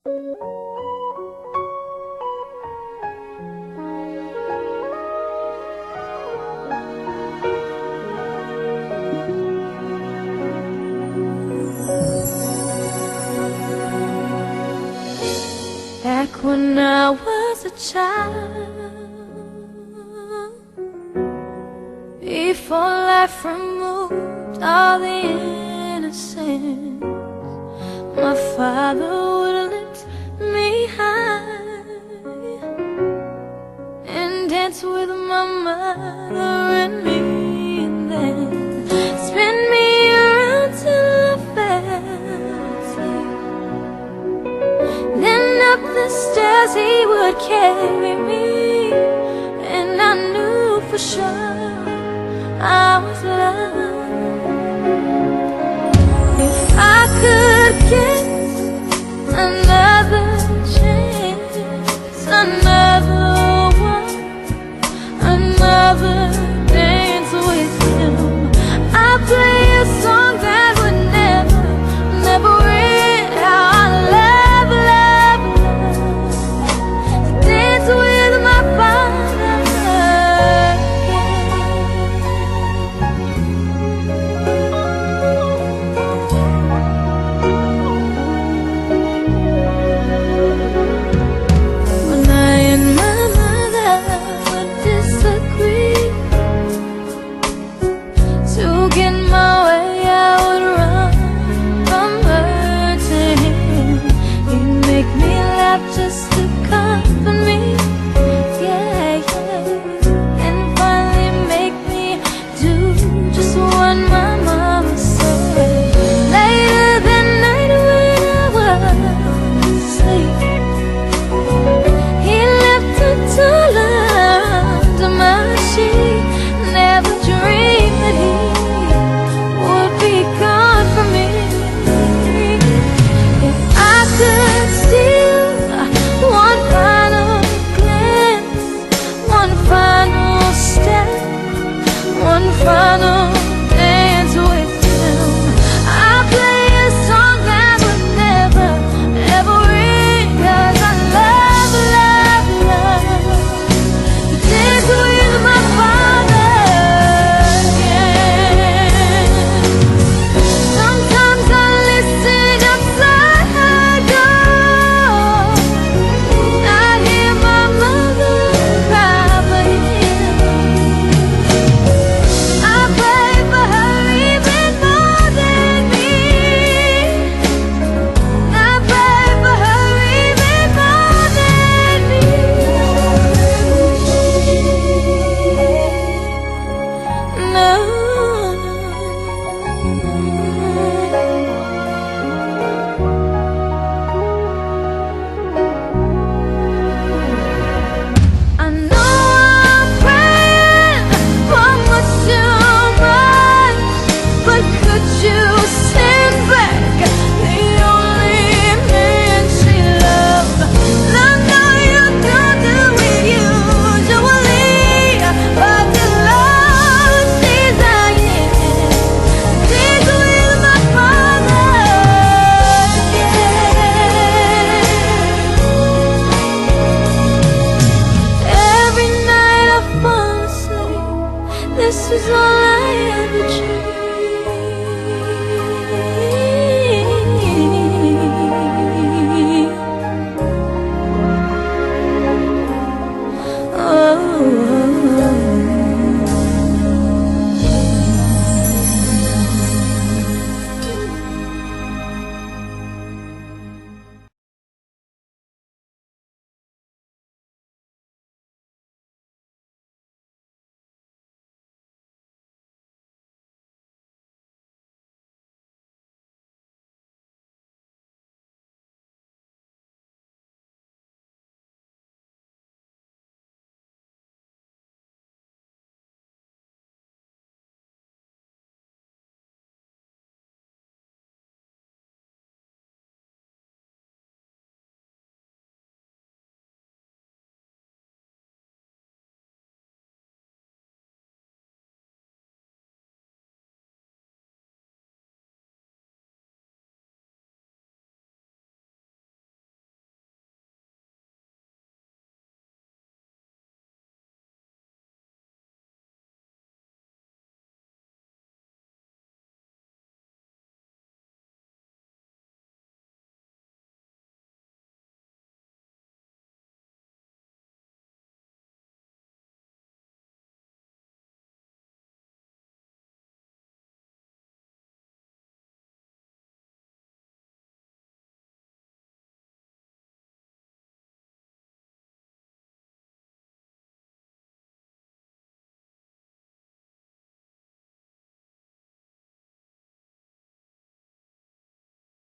Back when I was a child, before life removed all the innocence, my father would lift me high and dance with my mother and me, and then spin me around till I fell asleep. Then up the stairs he would carry me, and I knew for sure I was loved. If I could get another chance, another one, another dance with him, I'd play a song that would never, never end. How I love, love, love to dance with my father again. When I and my mother would disagree, to get my